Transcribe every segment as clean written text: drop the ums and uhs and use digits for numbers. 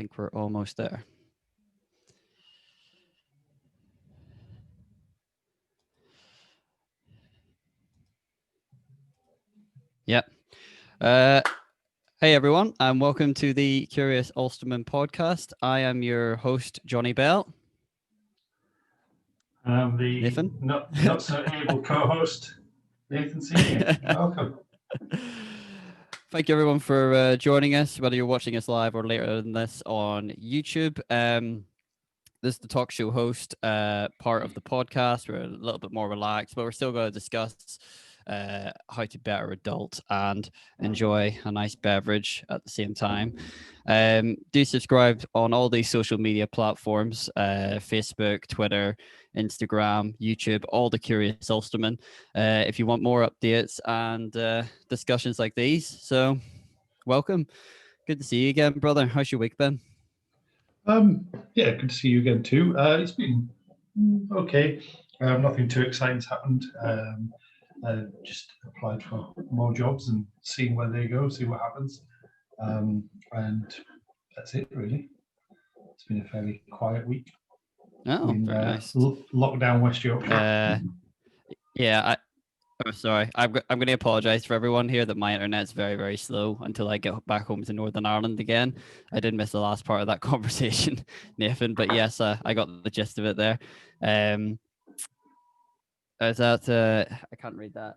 think we're almost there. Yep. Hey everyone, and welcome to the Curious Ulsterman podcast. I am your host, Johnny Bell. I'm the Nathan? not so able co-host, Nathan Senior. Welcome. Thank you everyone for joining us, whether you're watching us live or later than this on YouTube. This is the talk show host part of the podcast. We're a little bit more relaxed, but we're still going to discuss how to better adult and enjoy a nice beverage at the same time. Do subscribe on all these social media platforms, Facebook, Twitter, Instagram, YouTube, all the Curious Ulsterman, if you want more updates and discussions like these. So welcome. Good to see you again, brother. How's your week been? Yeah, good to see you again too. It's been okay. Nothing too exciting's happened. Just applied for more jobs and seeing where they go, see what happens. And that's it really. It's been a fairly quiet week. Oh, very nice. Lockdown West Yorkshire. Yeah, I'm sorry. I'm going to apologize for everyone here that my internet's very, very slow until I get back home to Northern Ireland again. I did miss the last part of that conversation, Nathan, but yes, I got the gist of it there. Is that I can't read that.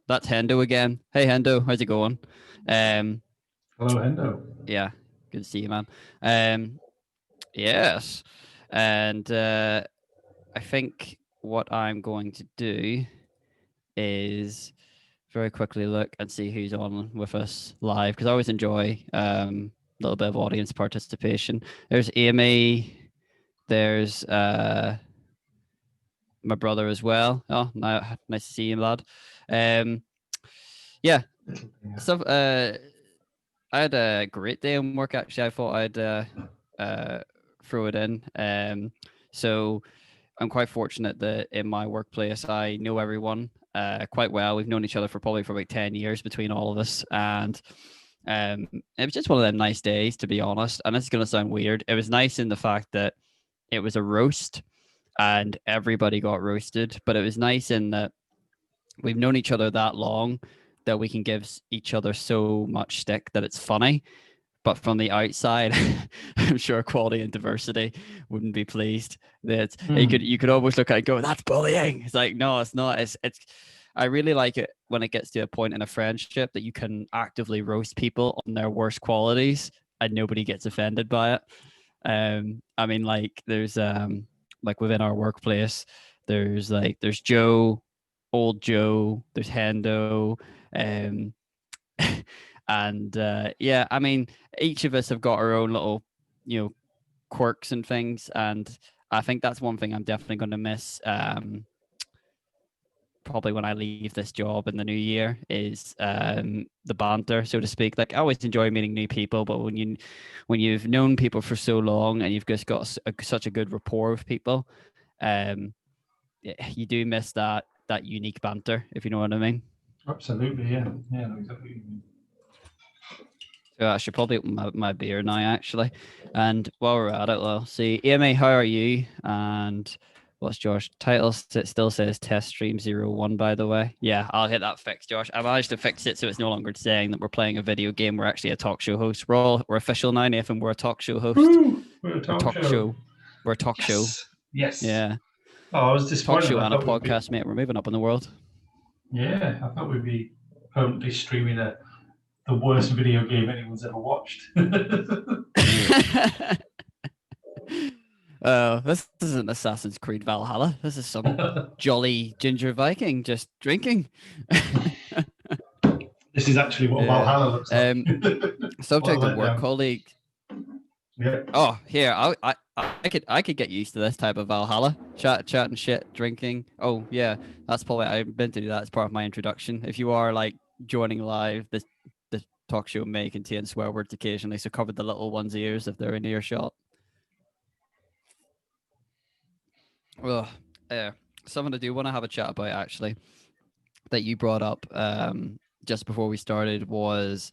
That's Hendo again. Hey Hendo, how's it going? Hello, Hendo. Yeah, good to see you, man. Yes, and I think what I'm going to do is very quickly look and see who's on with us live, because I always enjoy a little bit of audience participation. There's Amy, there's my brother as well. Oh, nice to see you, lad. Yeah, so I had a great day in work actually. I thought I'd throw it in. So I'm quite fortunate that in my workplace I know everyone quite well. We've known each other for about 10 years between all of us, and it was just one of them nice days, to be honest. And this is going to sound weird. It was nice in the fact that it was a roast and everybody got roasted, but it was nice in that we've known each other that long that we can give each other so much stick that it's funny. But from the outside, I'm sure quality and diversity wouldn't be pleased. That you could almost look at it and go, "That's bullying." It's like, no, it's not. It's. I really like it when it gets to a point in a friendship that you can actively roast people on their worst qualities and nobody gets offended by it. I mean, like there's like within our workplace, there's Joe, old Joe, there's Hendo, and yeah, I mean, each of us have got our own little, quirks and things, and I think that's one thing I'm definitely going to miss. Probably when I leave this job in the new year is the banter, so to speak. Like I always enjoy meeting new people, but when you've known people for so long and you've just got such a good rapport with people, you do miss that unique banter, if you know what I mean. Absolutely, yeah, exactly. So I should probably open my beer now, actually. And while we're at it, well, see, Amy, how are you? And what's Josh? Title still says Test Stream 01, by the way. Yeah, I'll get that fixed, Josh. I managed to fix it so it's no longer saying that we're playing a video game. We're actually a talk show host. We're official now, Nathan. We're a talk show host. Woo! We're a talk show. We're a talk show. Yes. Yeah. Oh, I was disappointed. Talk show and a podcast, mate. We're moving up in the world. Yeah, I thought we'd be permanently streaming the worst video game anyone's ever watched. This isn't Assassin's Creed Valhalla. This is some jolly ginger Viking just drinking. This is actually what Valhalla looks like. Subject of work colleague. Yeah. Oh, here I could get used to this type of Valhalla chatting shit, drinking. Oh yeah, that's probably I've been to do that as part of my introduction. If you are like joining live, the talk show may contain swear words occasionally, so cover the little one's ears if they're in earshot. Well, something I do want to have a chat about actually that you brought up just before we started was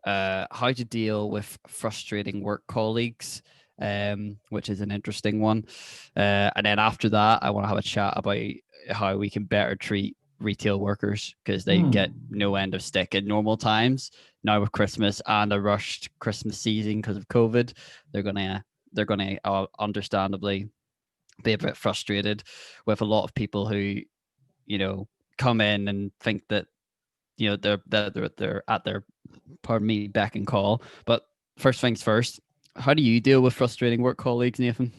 how to deal with frustrating work colleagues, which is an interesting one. And then after that, I want to have a chat about how we can better treat retail workers, because they get no end of stick in normal times. Now with Christmas and a rushed Christmas season because of COVID, they're gonna understandably be a bit frustrated with a lot of people who, come in and think that they're at their, pardon me, beck and call. But first things first, how do you deal with frustrating work colleagues, Nathan?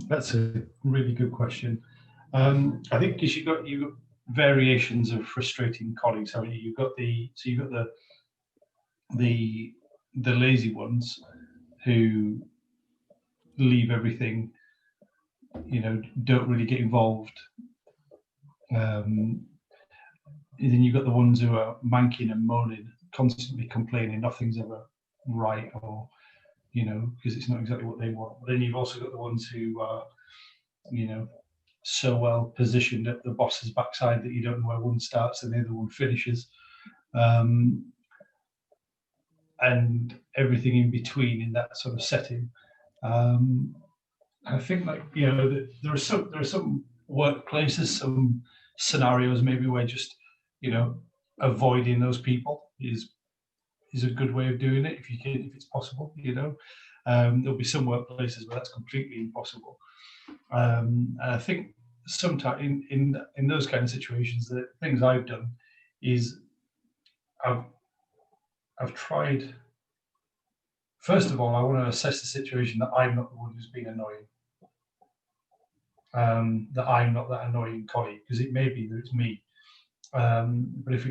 That's a really good question. I think because you got variations of frustrating colleagues, haven't you? You've got the lazy ones who leave everything, don't really get involved. Then you've got the ones who are manking and moaning, constantly complaining, nothing's ever right, or because it's not exactly what they want. But then you've also got the ones who are, so well positioned at the boss's backside that you don't know where one starts and the other one finishes, and everything in between in that sort of setting. I think, there are some workplaces, some scenarios maybe where just avoiding those people is a good way of doing it if it's possible. There'll be some workplaces where that's completely impossible. And I think sometimes in those kind of situations, the things I've done is I've tried. First of all, I want to assess the situation that I'm not the one who's being annoying. That I'm not that annoying colleague, because it may be that it's me. But if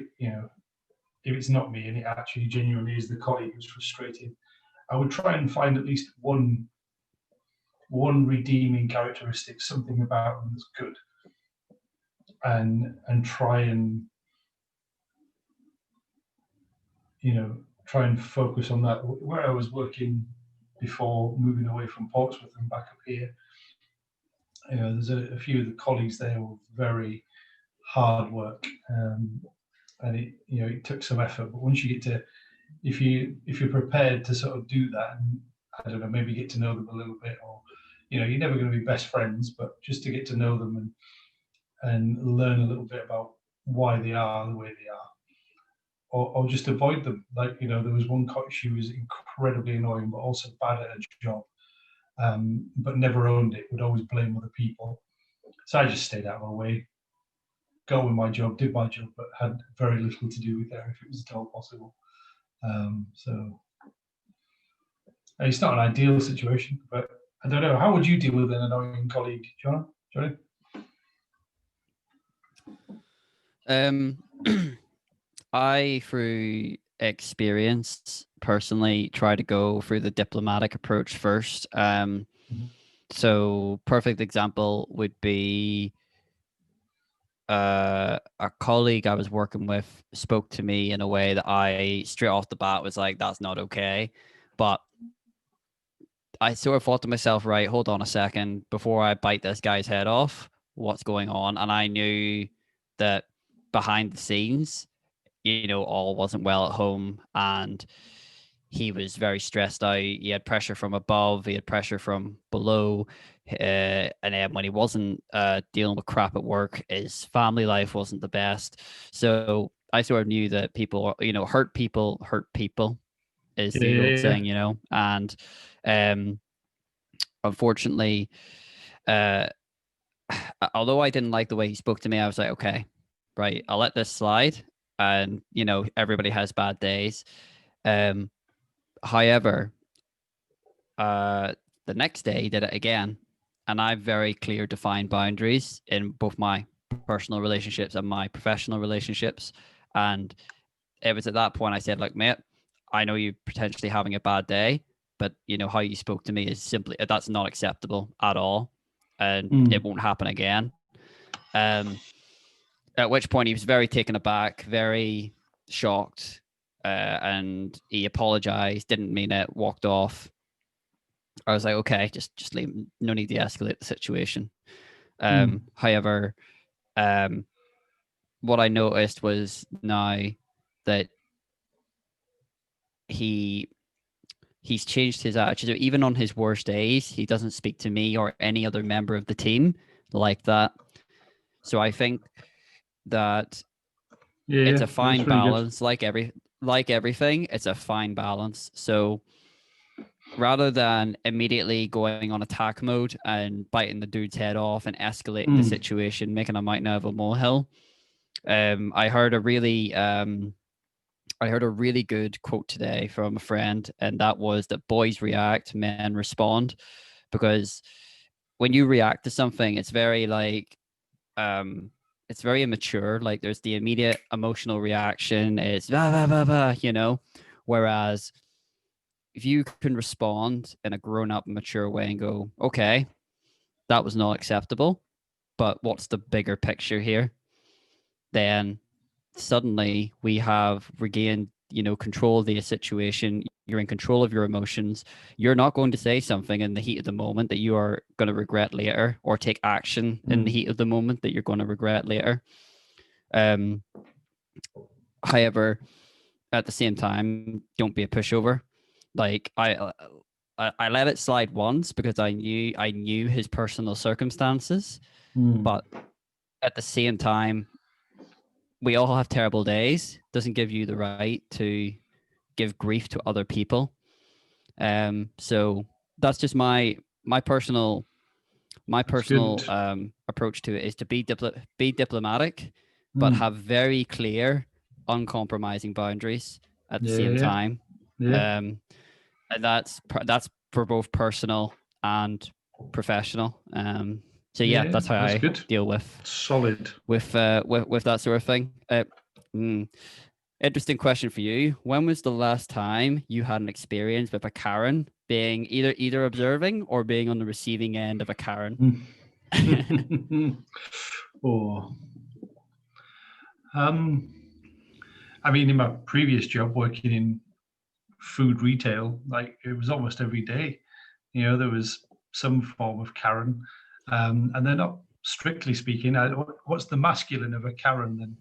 it's not me and it actually genuinely is the colleague who's frustrated, I would try and find at least one redeeming characteristic, something about them that's good, and try and focus on that. Where I was working before moving away from Portsmouth and back up here, there's a few of the colleagues there were very hard work, and it took some effort. But once you get to, if you're prepared to sort of do that, and I don't know, maybe get to know them a little bit, or you're never going to be best friends, but just to get to know them and learn a little bit about why they are the way they are, or just avoid them. Like, there was one coach, she was incredibly annoying, but also bad at her job, but never owned it, would always blame other people. So I just stayed out of her way, got with my job, did my job, but had very little to do with her if it was at all possible. So it's not an ideal situation, but I don't know. How would you deal with an annoying colleague, John? Johnny? I, through experience, personally try to go through the diplomatic approach first. So perfect example would be a colleague I was working with spoke to me in a way that I straight off the bat was like, that's not okay. But I sort of thought to myself, right, hold on a second, before I bite this guy's head off, what's going on? And I knew that behind the scenes, all wasn't well at home, and he was very stressed out. He had pressure from above, he had pressure from below, and then when he wasn't dealing with crap at work, his family life wasn't the best. So I sort of knew that people, hurt people is the old saying, and unfortunately, although I didn't like the way he spoke to me, I was like, okay, right, I'll let this slide. And everybody has bad days. However, the next day he did it again, and I have very clear, defined boundaries in both my personal relationships and my professional relationships. And it was at that point I said, like, mate, I know you're potentially having a bad day, but how you spoke to me is simply, that's not acceptable at all, and it won't happen again. At which point he was very taken aback, very shocked, and he apologized, didn't mean it, walked off. I was like, okay, just leave. No need to escalate the situation. However, what I noticed was now that he's changed his attitude. Even on his worst days, he doesn't speak to me or any other member of the team like that. So I think that it's a fine balance, like everything. It's a fine balance. So rather than immediately going on attack mode and biting the dude's head off and escalating the situation, making a mountain out of a molehill, I heard a really good quote today from a friend, and that was that boys react, men respond. Because when you react to something, it's very like it's very immature. Like there's the immediate emotional reaction, it's bah, bah, bah, bah, you know. Whereas if you can respond in a grown-up, mature way and go, okay, that was not acceptable, but what's the bigger picture here? Then suddenly we have regained, control of the situation. You're in control of your emotions. You're not going to say something in the heat of the moment that you are going to regret later, or take action in the heat of the moment that you're going to regret later. However, at the same time, don't be a pushover. Like I let it slide once because I knew his personal circumstances, but at the same time, we all have terrible days. Doesn't give you the right to give grief to other people. So that's just my personal approach to it, is to be diplomatic, but have very clear, uncompromising boundaries at the same time. And that's for both personal and professional. So that's how I deal with that sort of thing. Interesting question for you. When was the last time you had an experience with a Karen, being either observing or being on the receiving end of a Karen? I mean, in my previous job working in food retail, like it was almost every day, there was some form of Karen. And they're not, strictly speaking, what's the masculine of a Karen then?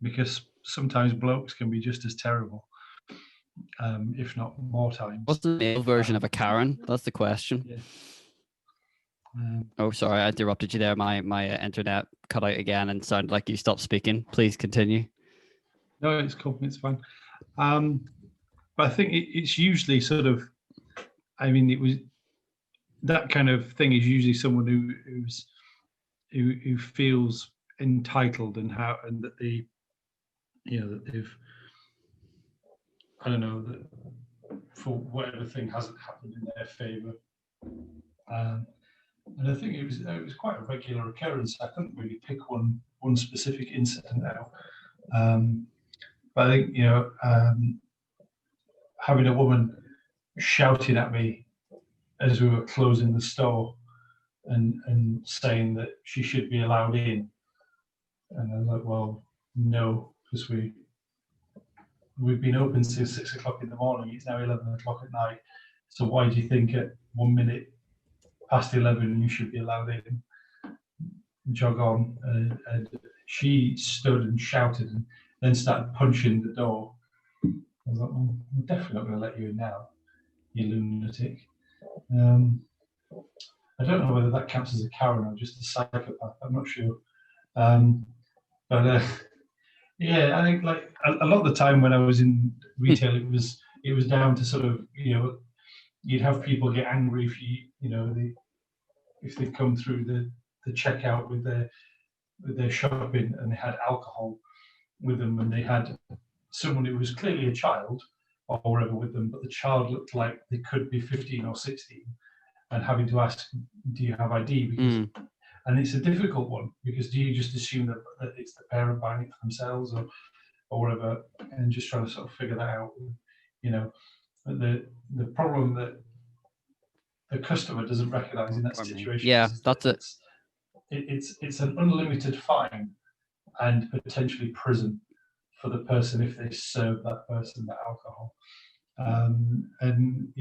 Because sometimes blokes can be just as terrible, if not more times. What's the male version of a Karen? That's the question. Oh, sorry, I interrupted you there. My internet cut out again and sounded like you stopped speaking. Please continue. No, it's cool. It's fine. But I think it's usually sort of, I mean, it was that kind of thing is usually someone who feels entitled and that they, that they've, I don't know, that for whatever thing hasn't happened in their favour. And I think it was quite a regular occurrence. I couldn't really pick one specific incident now. But I think, having a woman shouting at me as we were closing the store and saying that she should be allowed in. And I was like, well, no, because we've been open since 6 o'clock in the morning. It's now 11 o'clock at night. So why do you think at 1 minute past 11 you should be allowed in? Jog on. And she stood and shouted and then started punching the door. I was like, well, I'm definitely not going to let you in now, you lunatic. I don't know whether that counts as a Karen or just a psychopath. I'm not sure. But yeah, I think like a lot of the time when I was in retail, it was down to sort of, you'd have people get angry if they come through the checkout with their shopping and they had alcohol with them, and they had someone who was clearly a child or whatever with them, but the child looked like they could be 15 or 16, and having to ask, do you have ID? Because, and it's a difficult one, because do you just assume that it's the parent buying it for themselves or whatever, and just trying to sort of figure that out, the problem that the customer doesn't recognize in that situation. Yeah, that's it. It's an unlimited fine and potentially prison for the person if they serve that person that alcohol. And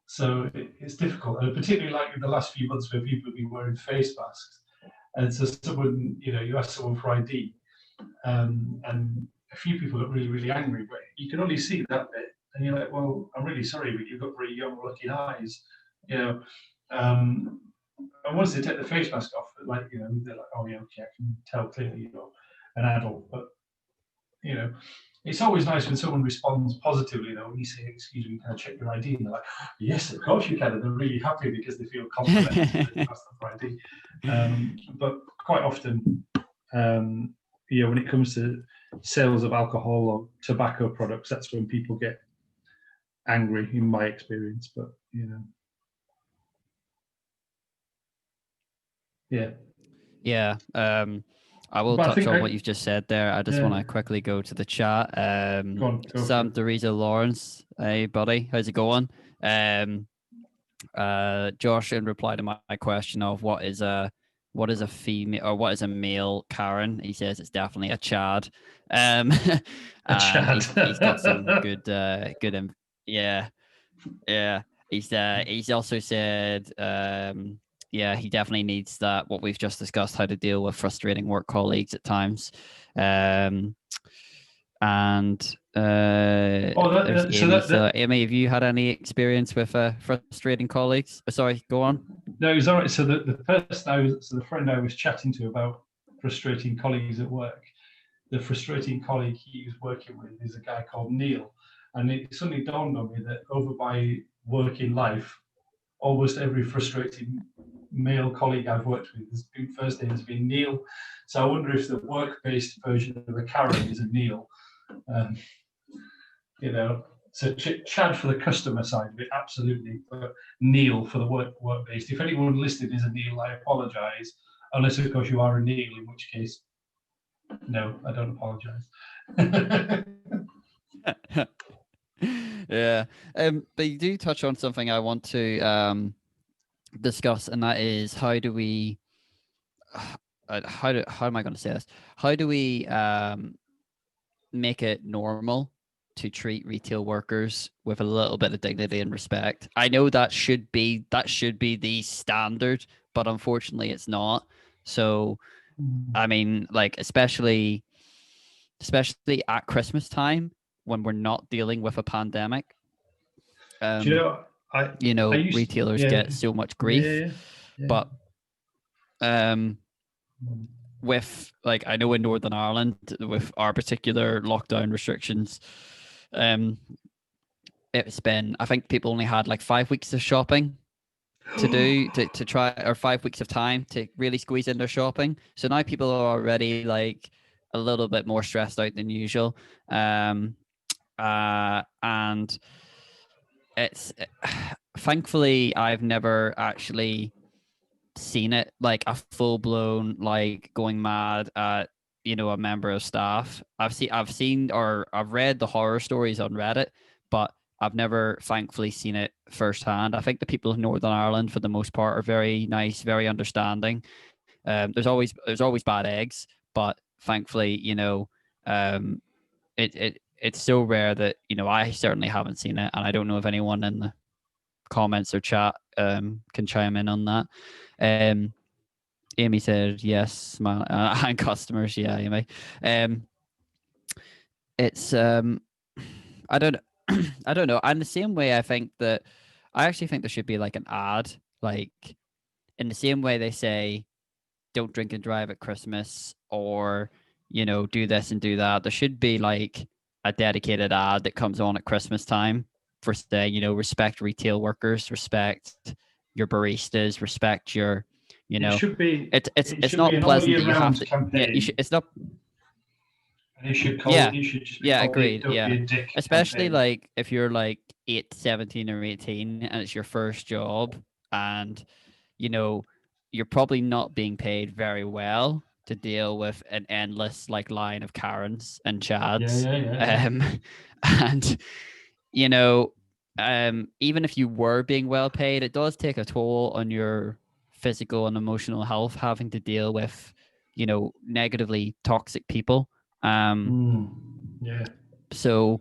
so it's difficult, and particularly like in the last few months where people have been wearing face masks, and so someone, you ask someone for ID, and a few people got really, really angry, but you can only see that bit, And you're like, well, I'm really sorry, but you've got very young looking eyes, you know. And once they take the face mask off, like, you know, they're like, oh yeah, okay, I can tell clearly you're an adult. But, you know, it's always nice when someone responds positively, though, when you say, excuse me, can I check your ID? And they're like, yes, of course you can. And they're really happy because they feel complimented that you asked them for ID. But quite often, you know, when it comes to sales of alcohol or tobacco products, that's when people get angry, in my experience. But, you know, yeah. Yeah. I will But I touch think on what you've just said there. I just Yeah. want to quickly go to the chat. Go on, go for Sam it. Teresa Lawrence, hey buddy, how's it going? Josh, in reply to my question of what is a female or what is a male Karen, he says it's definitely a Chad. And Chad. he's got some good yeah. He's also said yeah, he definitely needs that, what we've just discussed, how to deal with frustrating work colleagues at times. And there's Amy. So Amy, have you had any experience with frustrating colleagues? Sorry, go on. No, it's all right. So the friend I was chatting to about frustrating colleagues at work, the frustrating colleague he was working with is a guy called Neil. And it suddenly dawned on me that over my working life, almost every frustrating male colleague I've worked with first name has been Neil. So I wonder if the work-based version of a Karen is a Neil. You know, so Chad for the customer side of it, absolutely, but Neil for the work-based. If anyone listed as a Neil, I apologise, unless of course you are a Neil, in which case, no, I don't apologise. Yeah, but you do touch on something I want to discuss, and that is how do we how am I going to say this? How do we make it normal to treat retail workers with a little bit of dignity and respect? I know that should be the standard, but unfortunately it's not. So I mean, like, especially at Christmas time when we're not dealing with a pandemic. Do you know, retailers get so much grief, but with, like, I know in Northern Ireland with our particular lockdown restrictions, it's been, I think people only had like 5 weeks of shopping to do to try, or 5 weeks of time to really squeeze in their shopping. So now people are already like a little bit more stressed out than usual. And it's thankfully I've never actually seen it like a full-blown like going mad at, you know, a member of staff. I've seen or I've read the horror stories on Reddit, but I've never thankfully seen it firsthand. I think the people of Northern Ireland for the most part are very nice, very understanding. There's always bad eggs, but thankfully, you know, it's so rare that, you know, I certainly haven't seen it, and I don't know if anyone in the comments or chat can chime in on that. Amy said yes, smile, and customers, yeah, Amy. It's I don't I don't know. And the same way, I actually think there should be like an ad, like in the same way they say don't drink and drive at Christmas, or, you know, do this and do that. There should be like a dedicated ad that comes on at Christmas time for saying, you know, respect retail workers, respect your baristas, respect your, you know, it should be. It's not pleasant that you have to. Campaign. Yeah, it's not. And you should call. Yeah, You should just agreed. Don't yeah, be a dick especially campaign. like if you're like 17 or 18 and it's your first job, and, you know, you're probably not being paid very well to deal with an endless like line of Karens and Chads. Yeah. And, you know, even if you were being well paid, it does take a toll on your physical and emotional health having to deal with, you know, negatively toxic people. Yeah. So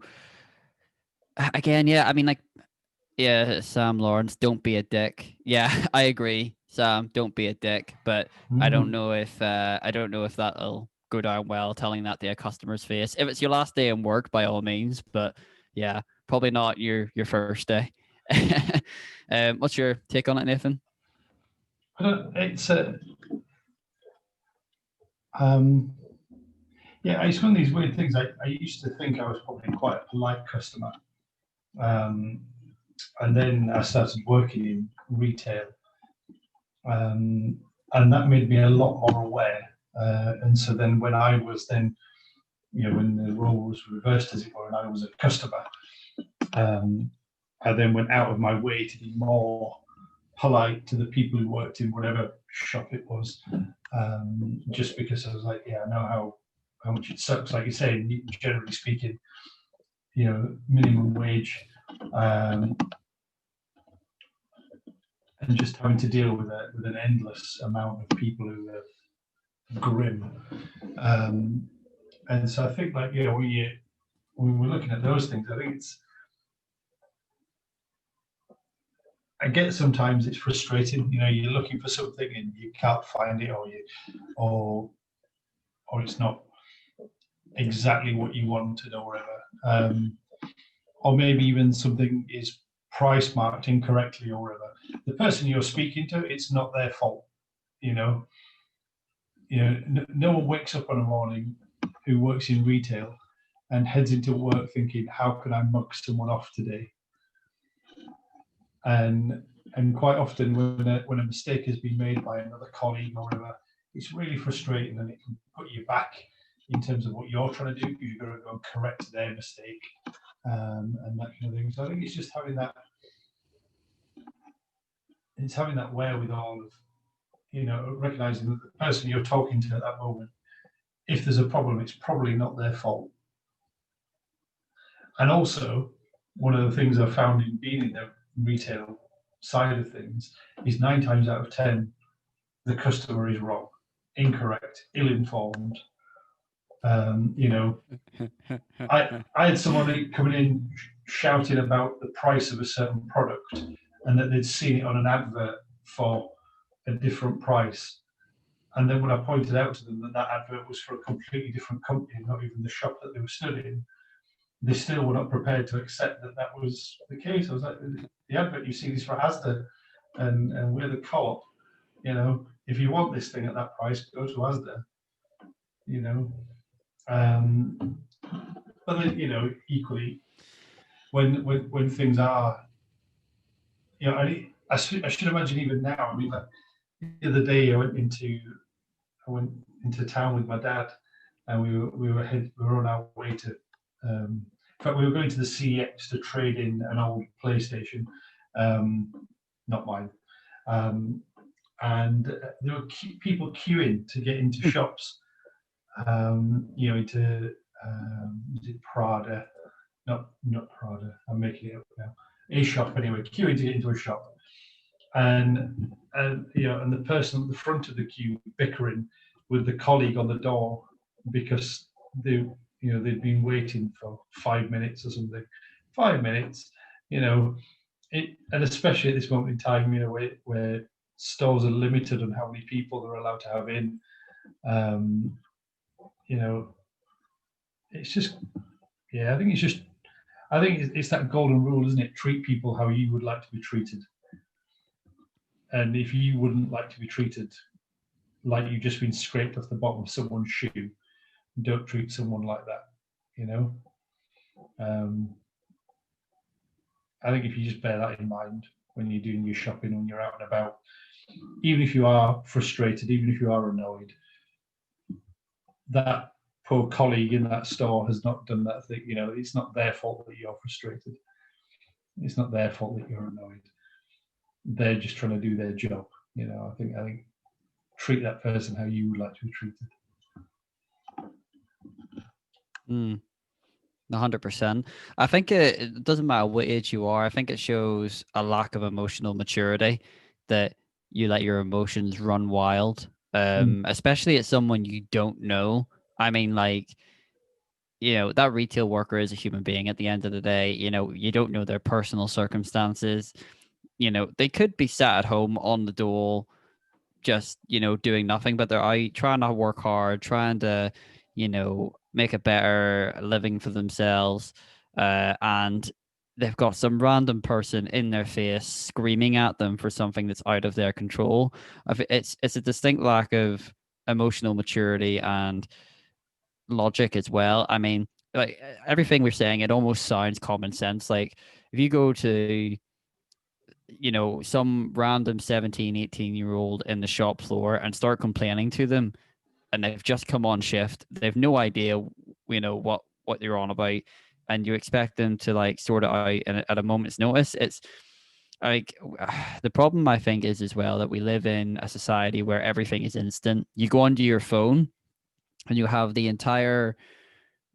again, yeah, I mean, like, yeah, Sam Lawrence, don't be a dick. Yeah, I agree, Sam, don't be a dick. But I don't know if that'll go down well telling that to a customer's face. If it's your last day in work, by all means. But yeah, probably not your first day. What's your take on it, Nathan? It's yeah, it's one of these weird things. I used to think I was probably quite a polite customer, and then I started working in retail, and that made me a lot more aware. And so then when I was then, when the role was reversed, as it were, and I was a customer, I then went out of my way to be more polite to the people who worked in whatever shop it was, just because I was like, yeah, I know how much it sucks. Like you say, generally speaking, minimum wage, and just having to deal with an endless amount of people who are grim. And so I think, like, when we're looking at those things, I think I get sometimes it's frustrating. You're looking for something and you can't find it, or it's not exactly what you wanted, or whatever. Or maybe even something is price marked incorrectly, or whatever. The person you're speaking to, it's not their fault. No one wakes up on a morning who works in retail and heads into work thinking, how can I mug someone off today? And quite often when a mistake has been made by another colleague or whatever, it's really frustrating, and it can put you back in terms of what you're trying to do, because you've got to go and correct their mistake, and that kind of thing. So I think it's just having that wherewithal of, recognizing that the person you're talking to at that moment, if there's a problem, it's probably not their fault. And also, one of the things I've found in being in the retail side of things is 9 times out of 10, the customer is wrong, incorrect, ill-informed. I had someone coming in shouting about the price of a certain product, and that they'd seen it on an advert for a different price. And then when I pointed out to them that advert was for a completely different company, not even the shop that they were studying, they still were not prepared to accept that was the case. I was like, the advert you see is for Asda, and we're the co-op. If you want this thing at that price, go to Asda. But then, equally, when things are, I should imagine even now. I mean, like, the other day I went into town with my dad, and we were on our way to. In fact, we were going to the CEX to trade in an old PlayStation, not mine, and there were people queuing to get into shops. Into is it Prada? Not Prada. I'm making it up now. A shop anyway, queuing to get into a shop, and the person at the front of the queue bickering with the colleague on the door because they'd been waiting for 5 minutes or something. 5 minutes, and especially at this moment in time, where stores are limited on how many people they're allowed to have in. It's just, I think it's that golden rule, isn't it? Treat people how you would like to be treated. And if you wouldn't like to be treated like you've just been scraped off the bottom of someone's shoe, don't treat someone like that. I think if you just bear that in mind when you're doing your shopping, when you're out and about, even if you are frustrated, even if you are annoyed, that poor colleague in that store has not done that thing. It's not their fault that you're frustrated. It's not their fault that you're annoyed. They're just trying to do their job. I think treat that person how you would like to be treated. 100%. I think it doesn't matter what age you are. I think it shows a lack of emotional maturity that you let your emotions run wild, especially at someone you don't know. I mean, like, that retail worker is a human being at the end of the day. You don't know their personal circumstances. They could be sat at home on the dole, just, doing nothing, but they're out trying to work hard, trying to, make a better living for themselves. And they've got some random person in their face screaming at them for something that's out of their control. It's a distinct lack of emotional maturity and logic as well. I mean, like everything we're saying, it almost sounds common sense. Like if you go to, some random 17, 18-year old in the shop floor and start complaining to them, and they've just come on shift, they've no idea, what you're on about, and you expect them to like sort it out at a moment's notice. It's like the problem I think is as well that we live in a society where everything is instant. You go onto your phone and you have the entire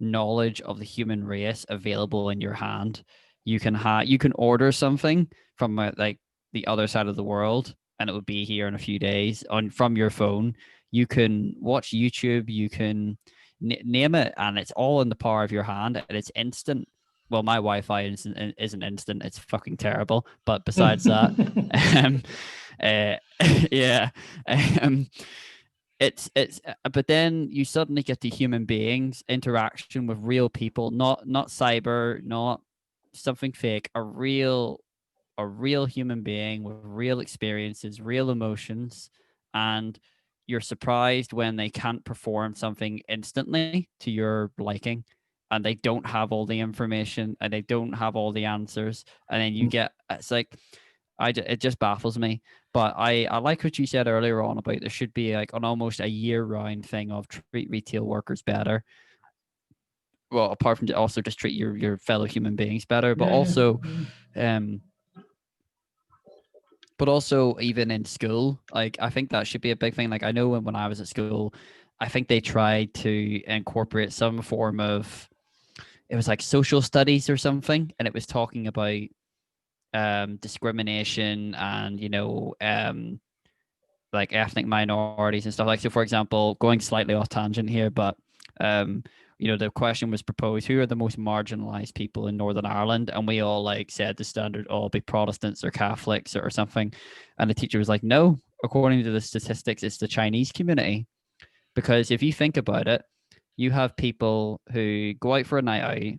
knowledge of the human race available in your hand. You can order something from like the other side of the world, and it would be here in a few days on from your phone. You can watch YouTube. You can name it, and it's all in the power of your hand, and it's instant. Well, my Wi-Fi isn't instant; it's fucking terrible. But besides that, um, uh, yeah, um, but then you suddenly get to human beings interaction with real people, not cyber, not something fake, a real human being with real experiences, real emotions, and you're surprised when they can't perform something instantly to your liking, and they don't have all the information and they don't have all the answers, and then it's like it just baffles me. But I like what you said earlier on about there should be like an almost a year-round thing of treat retail workers better. Well, apart from also just treat your fellow human beings better, but also, but also even in school, like I think that should be a big thing. Like I know when I was at school, I think they tried to incorporate some form of, it was like social studies or something, and it was talking about discrimination and like ethnic minorities and stuff. Like, so for example, going slightly off tangent here, but the question was proposed: who are the most marginalized people in Northern Ireland? And we all like said the standard, all be Protestants or Catholics or something. And the teacher was like, no, according to the statistics, it's the Chinese community. Because if you think about it, you have people who go out for a night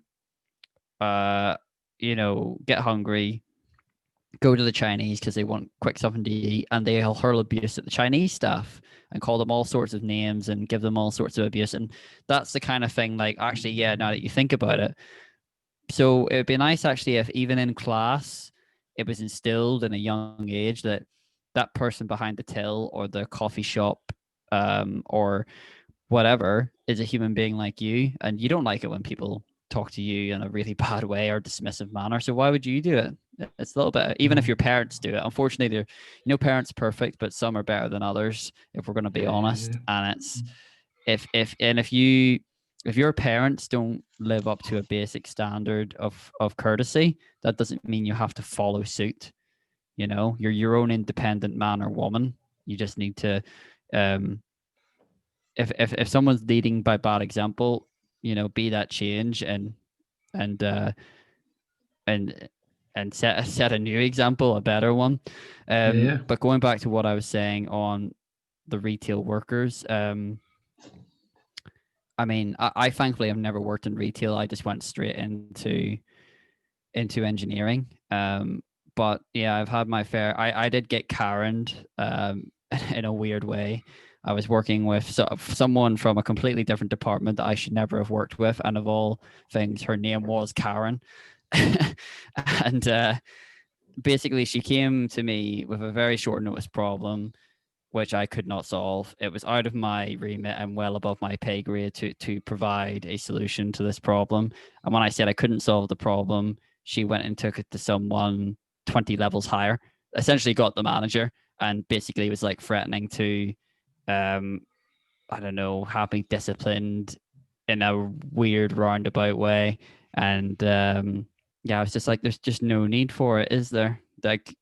out, get hungry, go to the Chinese because they want quick something to eat, and they'll hurl abuse at the Chinese staff and call them all sorts of names and give them all sorts of abuse. And that's the kind of thing, like, actually, yeah, now that you think about it. So it would be nice, actually, if even in class, it was instilled in a young age that that person behind the till or the coffee shop or whatever is a human being like you, and you don't like it when people talk to you in a really bad way or dismissive manner. So why would you do it? It's a little bit, even if your parents do it. Unfortunately, they're parents perfect, but some are better than others, if we're going to be honest. And it's if your parents don't live up to a basic standard of courtesy, that doesn't mean you have to follow suit. You're your own independent man or woman. You just need to if someone's leading by bad example, be that change and and set a new example, a better one. But going back to what I was saying on the retail workers, I mean, I thankfully have never worked in retail. I just went straight into engineering. But yeah, I've had my fair. I did get Karened in a weird way. I was working with someone from a completely different department that I should never have worked with, and of all things, her name was Karen. And basically, she came to me with a very short notice problem, which I could not solve. It was out of my remit and well above my pay grade to provide a solution to this problem. And when I said I couldn't solve the problem, she went and took it to someone 20 levels higher, essentially got the manager, and basically was like threatening to I don't know, have me disciplined in a weird roundabout way. And yeah, I was just like, there's just no need for it, is there? Like,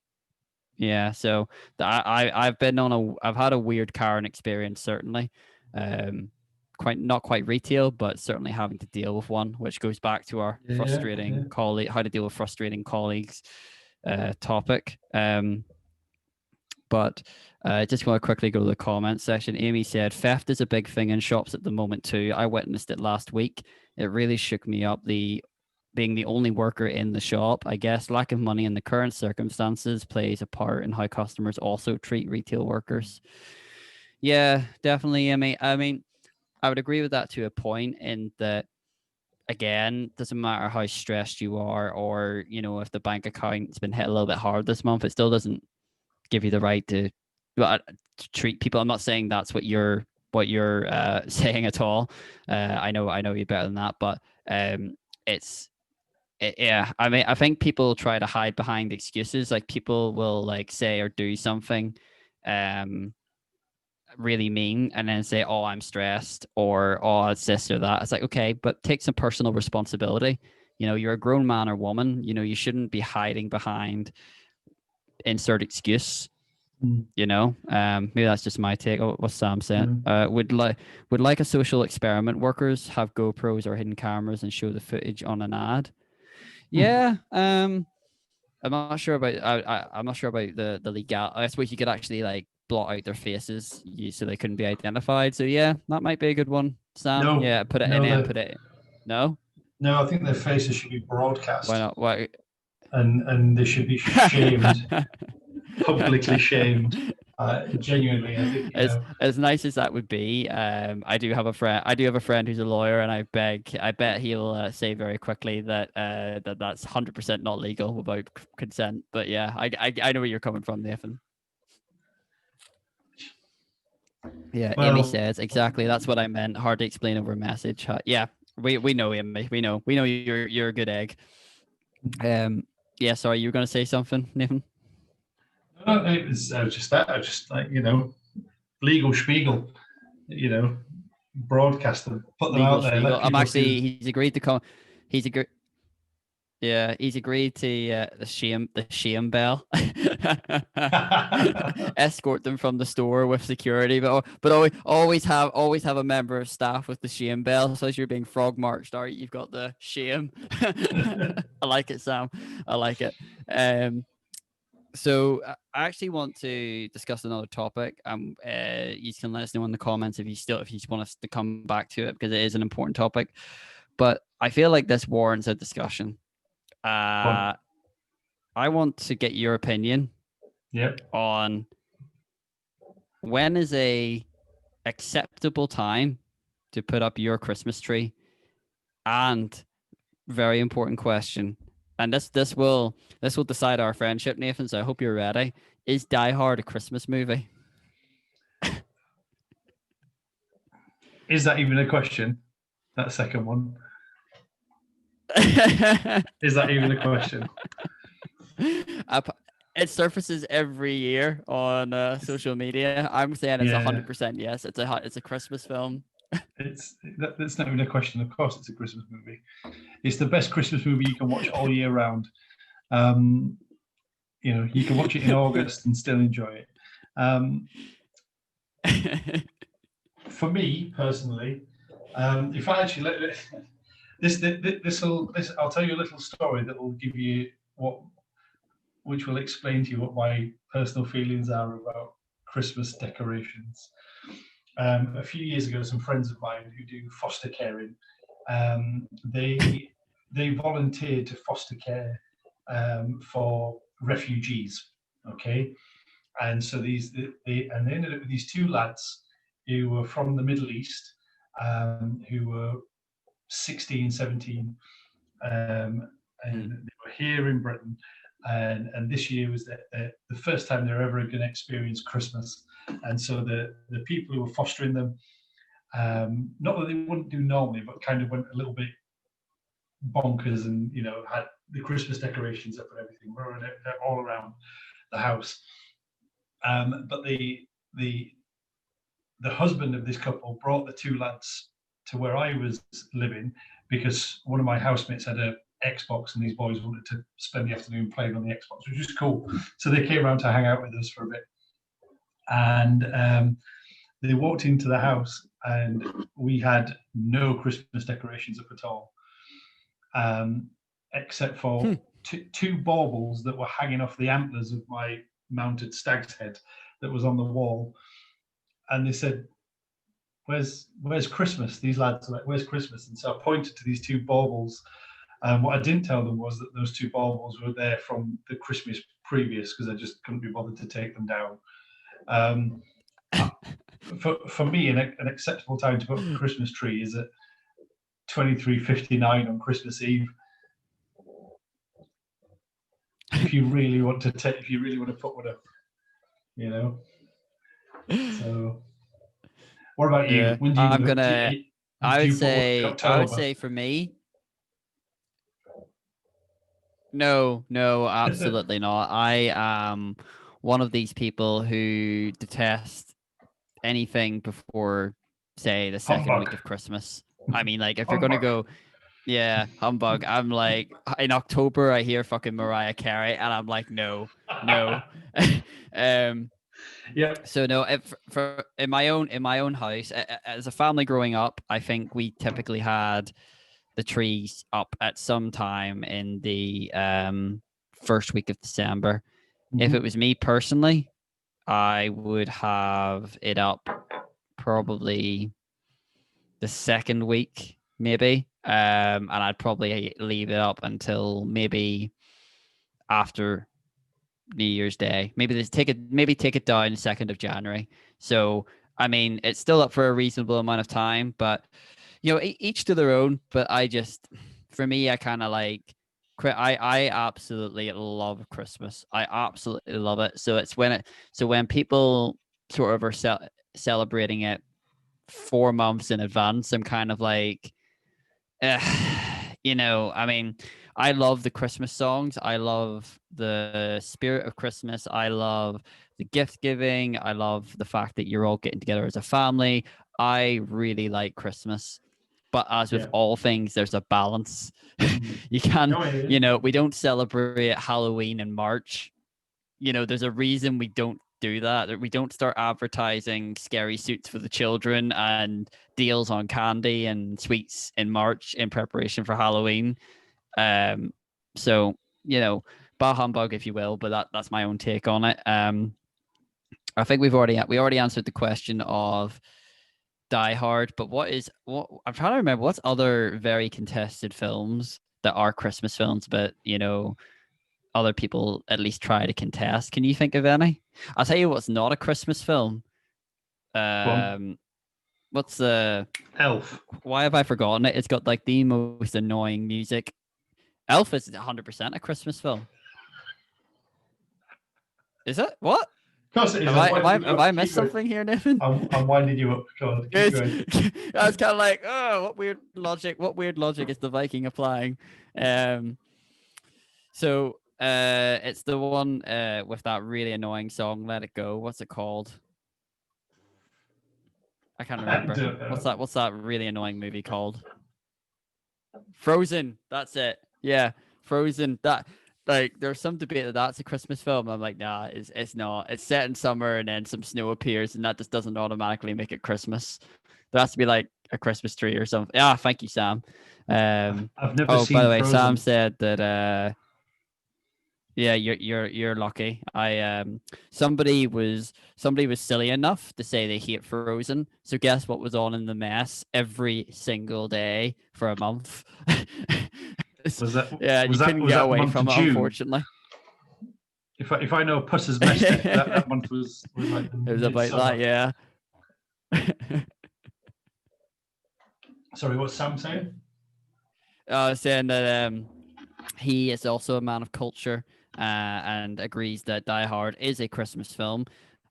yeah. So I've had a weird Karen experience, certainly. Not quite retail, but certainly having to deal with one, which goes back to our frustrating colleague, how to deal with frustrating colleagues topic. But I just want to quickly go to the comments section. Amy said, theft is a big thing in shops at the moment too. I witnessed it last week. It really shook me up. The being the only worker in the shop, I guess lack of money in the current circumstances plays a part in how customers also treat retail workers. Yeah, definitely. I mean, I would agree with that to a point in that, again, doesn't matter how stressed you are, or if the bank account's been hit a little bit hard this month, it still doesn't give you the right to, well, to treat people. I'm not saying that's what you're saying at all. I know you better than that, but it's yeah. I mean, I think people try to hide behind excuses. Like, people will like say or do something um really mean, and then say, oh, I'm stressed, or oh, it's this or that. It's like, okay, but take some personal responsibility. You're a grown man or woman. You shouldn't be hiding behind insert excuse. Maybe that's just my take. Oh, what's Sam saying? Would like a social experiment workers have GoPros or hidden cameras and show the footage on an ad? Yeah. I'm not sure about I'm not sure about the legal. I suppose you could actually like blot out their faces, so they couldn't be identified. So yeah, that might be a good one, Sam. No, Yeah, put it in no, and put it. No, no. I think their faces should be broadcast, why not? Why? and they should be shamed, publicly shamed. Genuinely, I think As nice as that would be, I do have a friend who's a lawyer, and I bet he'll say very quickly that that's 100% not legal without consent. But yeah, I know where you're coming from, Nathan. Yeah, Amy Well, says exactly. That's what I meant. Hard to explain over a message. Yeah, we know, Amy. We know you're a good egg. Yeah. Sorry, you were gonna say something, Nathan? no, it was just that. I just like legal spiegel, broadcast them, put them Legal out there, Spiegel. let I'm people actually. see. He's agreed to come. He's agreed. Yeah, he's agreed to the shame bell, escort them from the store with security, but always have a member of staff with the shame bell. So as you're being frog marched out, you've got the shame. I like it, Sam. I like it. So I actually want to discuss another topic. You can let us know in the comments if you want us to come back to it, because it is an important topic. But I feel like this warrants a discussion. I want to get your opinion on when is a acceptable time to put up your Christmas tree, and very important question, and this will decide our friendship, Nathan. So I hope you're ready. Is Die Hard a Christmas movie? Is that even a question? That second one. Is that even a question? It surfaces every year on social media. I'm saying it's 100% yes. It's a Christmas film. That's not even a question. Of course, it's a Christmas movie. It's the best Christmas movie you can watch all year round. You can watch it in August and still enjoy it. For me personally, if I actually I'll tell you a little story that will give you which will explain to you what my personal feelings are about Christmas decorations. A few years ago, some friends of mine who do foster caring, they volunteered to foster care for refugees. Okay, and so they ended up with these two lads who were from the Middle East, who were 16, 17, and they were here in Britain. And this year was the first time they're ever going to experience Christmas. And so the people who were fostering them, not that they wouldn't do normally, but kind of went a little bit bonkers, and had the Christmas decorations up and everything. We're all around the house. But the husband of this couple brought the two lads to where I was living, because one of my housemates had a Xbox, and these boys wanted to spend the afternoon playing on the Xbox, which was cool. So they came around to hang out with us for a bit, and they walked into the house, and we had no Christmas decorations up at all, except for two baubles that were hanging off the antlers of my mounted stag's head that was on the wall. And they said, where's Christmas? These lads are like, where's Christmas? And so I pointed to these two baubles What I didn't tell them was that those two baubles were there from the Christmas previous because I just couldn't be bothered to take them down. For me, an acceptable time to put up a Christmas tree is at 23:59 on Christmas Eve. If you really want to put one up, you know. So, what about you? Yeah, When do you? I would October? say for me, no, absolutely not. I am one of these people who detest anything before, say, the second Humbug. week of Christmas. I mean, like, if you're gonna go, yeah, humbug. I'm like, in October, I hear fucking Mariah Carey, and I'm like, no. Yeah. So no, for in my own house, as a family growing up, I think we typically had the trees up at some time in the first week of December. If it was me personally, I would have it up probably the second week, maybe. And I'd probably leave it up until maybe after New Year's Day. Maybe take it down 2nd of January. So I mean, it's still up for a reasonable amount of time, but each to their own. But for me, I kind of like. I absolutely love Christmas. I absolutely love it. So when people sort of are celebrating it 4 months in advance, I'm kind of like, I mean, I love the Christmas songs. I love the spirit of Christmas. I love the gift giving. I love the fact that you're all getting together as a family. I really like Christmas. But as with all things, there's a balance. You can't, we don't celebrate Halloween in March. There's a reason we don't do that. We don't start advertising scary suits for the children and deals on candy and sweets in March in preparation for Halloween. So bah humbug, if you will, but that's my own take on it. I think we already answered the question of Die Hard, but what I'm trying to remember what's other very contested films that are Christmas films, but other people at least try to contest. Can you think of any? I'll tell you what's not a Christmas film. What's the Elf? Why have I forgotten it? It's got like the most annoying music. Elf is 100% a Christmas film. Is it? What? Of course it is. Have I missed something here, Nathan? I'm winding you up. Go on, keep going. I was kind of like, oh, what weird logic is the Viking applying? So it's the one with that really annoying song, Let It Go. What's it called? I can't remember. What's that really annoying movie called? Frozen. That's it. Yeah, Frozen. That, like, there's some debate that that's a Christmas film. I'm like, nah, it's not. It's set in summer and then some snow appears, and that just doesn't automatically make it Christmas. There has to be like a Christmas tree or something. Yeah, thank you, Sam. I've never seen. By the way, Frozen. Sam said that. Yeah, you're lucky. Somebody was silly enough to say they hate Frozen. So guess what was on in the mess every single day for a month? Was that? Yeah, you couldn't get away from it, unfortunately. If I know Puss has messed it, that month was like it was about that, yeah. Sorry, what's Sam saying? Saying that he is also a man of culture. And agrees that Die Hard is a Christmas film.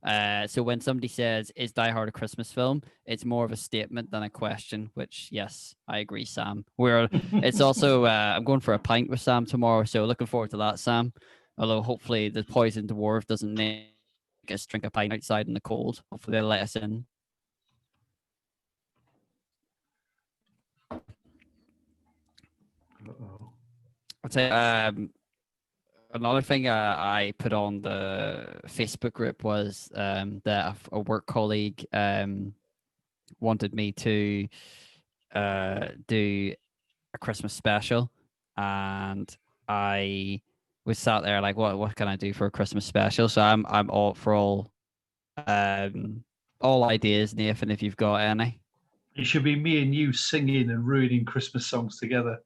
So when somebody says, is Die Hard a Christmas film? It's more of a statement than a question, which, yes, I agree, Sam. It's also, I'm going for a pint with Sam tomorrow, so looking forward to that, Sam. Although hopefully the poison dwarf doesn't make us drink a pint outside in the cold. Hopefully they'll let us in. I'll tell you, another thing I put on the Facebook group was that a work colleague wanted me to do a Christmas special, and I was sat there like, what can I do for a Christmas special? So I'm all for all ideas, Nathan, if you've got any. It should be me and you singing and ruining Christmas songs together.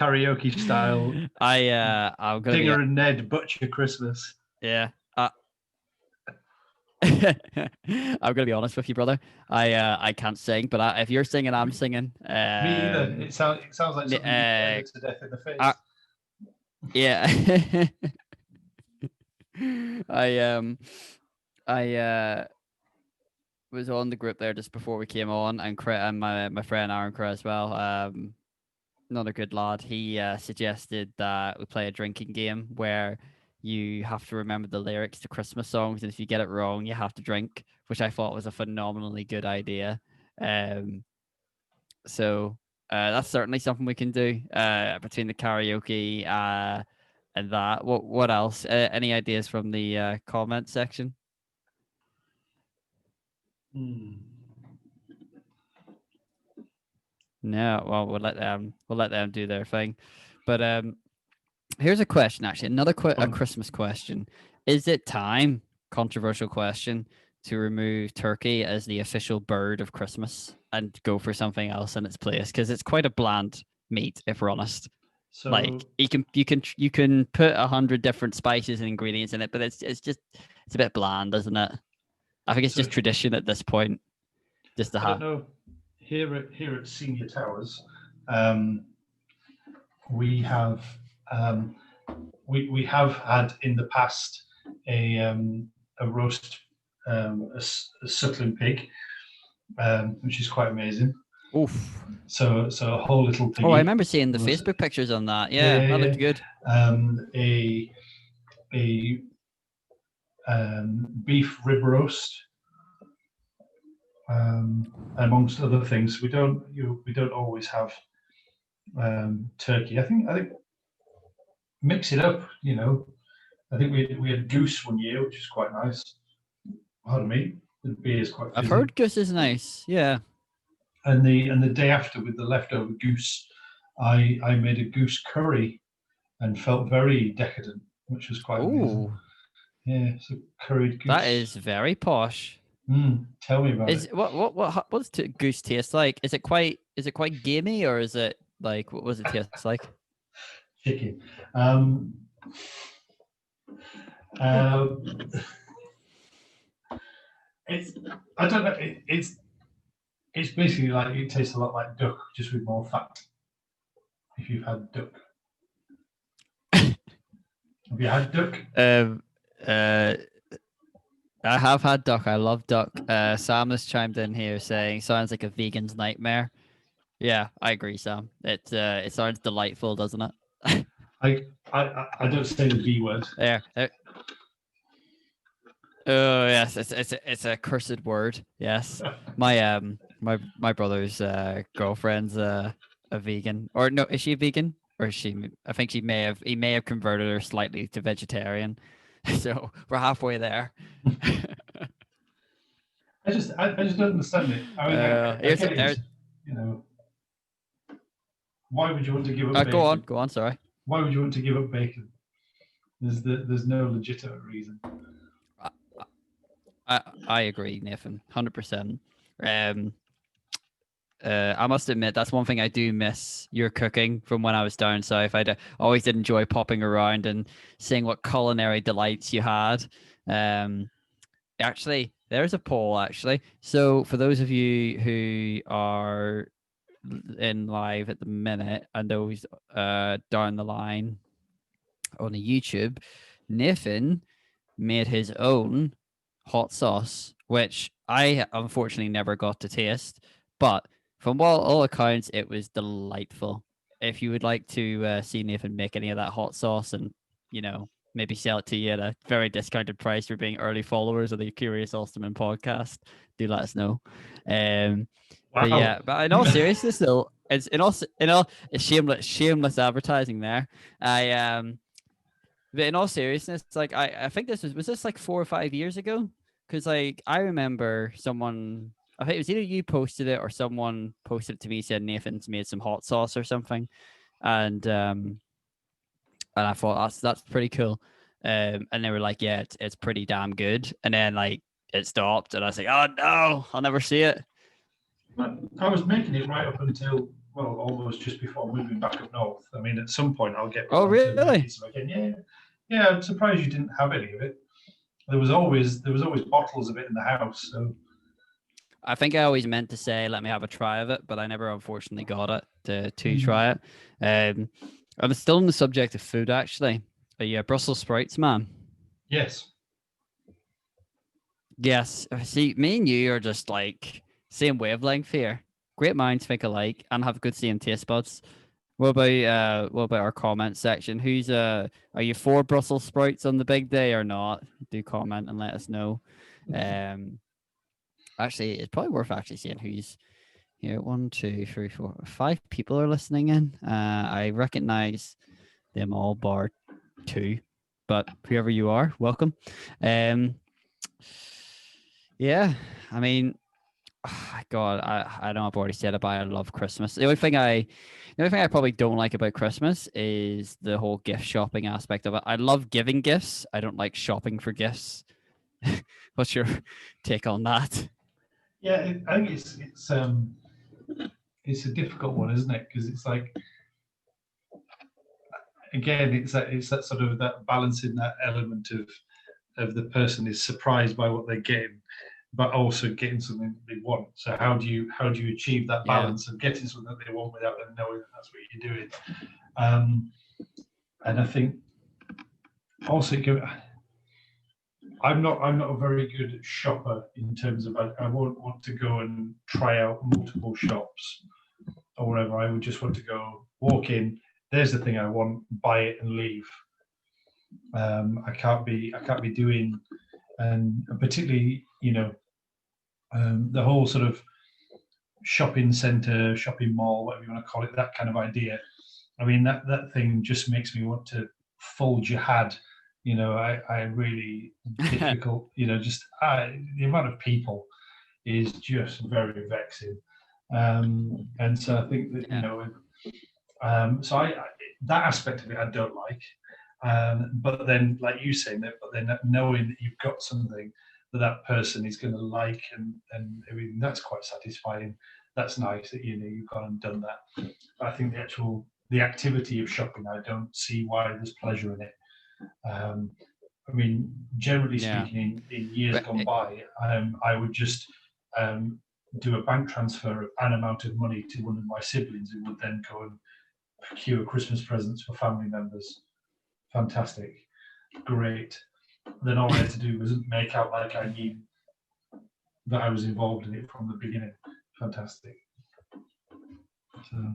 karaoke style. I'm gonna Dinger and Ned Butcher Christmas. Yeah. I'm gonna be honest with you, brother. I can't sing, but if you're singing, I'm singing. Me either. It sounds like something you to death in the face. Yeah. I was on the group there just before we came on, and my friend Aaron Kerr as well. Another good lad. He suggested that we play a drinking game where you have to remember the lyrics to Christmas songs, and if you get it wrong, you have to drink, which I thought was a phenomenally good idea. So that's certainly something we can do between the karaoke and that. What else? Any ideas from the comment section? No, well, we'll let them do their thing. But here's a question, actually, another a Christmas question. Is it time, controversial question, to remove turkey as the official bird of Christmas and go for something else in its place? Because it's quite a bland meat, if we're honest. So, like you can put 100 different spices and ingredients in it, but it's a bit bland, isn't it? I think it's just tradition at this point. Just to have. I don't know. Here at Senior Towers, we have we have had in the past a roast, a suckling pig, which is quite amazing. Oof! So a whole little pig. Oh, I remember seeing the Facebook pictures on that. Yeah, that looked good. A beef rib roast. Amongst other things, we don't always have turkey. I think mix it up. I think we had goose one year, which is quite nice. Pardon me, the beer is quite fizzy. I've heard goose is nice. Yeah. And the day after, with the leftover goose, I made a goose curry, and felt very decadent, which was quite amazing. Yeah, so curried goose. That is very posh. Tell me about it. What does goose taste like? Is it quite gamey, or is it like, what does it taste like? Chicken. It's, I don't know. It's basically like, it tastes a lot like duck, just with more fat. If you've had duck, have you had duck? I have had duck. I love duck. Sam has chimed in here saying sounds like a vegan's nightmare. Yeah, I agree, Sam. It sounds delightful, doesn't it? I don't say the B word. Yeah. Oh yes, it's a cursed word. Yes, my brother's girlfriend's a vegan, or no, is she a vegan? Or is she? I think he may have converted her slightly to vegetarian. So we're halfway there. I just don't understand it. I mean, I get it, why would you want to give up bacon? Go on, sorry. Why would you want to give up bacon? There's no legitimate reason. I agree, Nathan, 100%. I must admit, that's one thing I do miss your cooking from when I was down south. I always did enjoy popping around and seeing what culinary delights you had. Actually, there's a poll, actually. So for those of you who are in live at the minute and those down the line on the YouTube, Nathan made his own hot sauce, which I unfortunately never got to taste, but from all accounts, it was delightful. If you would like to see Nathan make any of that hot sauce and, maybe sell it to you at a very discounted price for being early followers of the Curious Osterman podcast, do let us know. Wow. But in all seriousness, though, it's it's shameless advertising there. But in all seriousness, like I think was this like 4 or 5 years ago? Because like I remember someone, I think it was either you posted it or someone posted it to me, said Nathan's made some hot sauce or something, and I thought that's pretty cool. And they were like, yeah, it's pretty damn good. And then like it stopped, and I was like, oh no, I'll never see it. I was making it right up until well, almost just before moving back up north. I mean, at some point I'll get. Oh, really? Again. Yeah. I'm surprised you didn't have any of it. There was always bottles of it in the house. So I think I always meant to say, let me have a try of it, but I never unfortunately got it to try it. I'm still on the subject of food, actually. Are you a Brussels sprouts man? yes. Yes. See, me and you are just like same wavelength here. Great minds think alike and have good same taste buds. What about our comment section? Are you for Brussels sprouts on the big day or not? Do comment and let us know. Actually, it's probably worth actually seeing who's here. 1, 2, 3, 4, 5 people are listening in. I recognize them all bar 2, but whoever you are, welcome. Yeah, I mean, God, I know I've already said it, but I love Christmas. The only thing I probably don't like about Christmas is the whole gift shopping aspect of it. I love giving gifts. I don't like shopping for gifts. What's your take on that? Yeah, I think it's a difficult one, isn't it? Because it's like, again, it's that sort of that balancing that element of the person is surprised by what they're getting, but also getting something they want. So how do you achieve that balance of getting something that they want without them knowing that that's what you're doing? And I think also I'm not a very good shopper in terms of I won't want to go and try out multiple shops or whatever. I would just want to go walk in. There's the thing I want, buy it and leave. I can't be doing, and particularly the whole sort of shopping centre, shopping mall, whatever you want to call it, that kind of idea. I mean that thing just makes me want to full jihad. I really difficult. Just the amount of people is just very vexing, and so I think that so I that aspect of it I don't like. But then, like you saying that, but then knowing that you've got something that person is going to like, and I mean that's quite satisfying. That's nice that you've gone and done that. But I think the activity of shopping, I don't see why there's pleasure in it. I mean, generally speaking, in years gone by, I would just do a bank transfer of an amount of money to one of my siblings, who would then go and procure Christmas presents for family members. Fantastic, great. Then all I had to do was make out like I knew that I was involved in it from the beginning. Fantastic. So,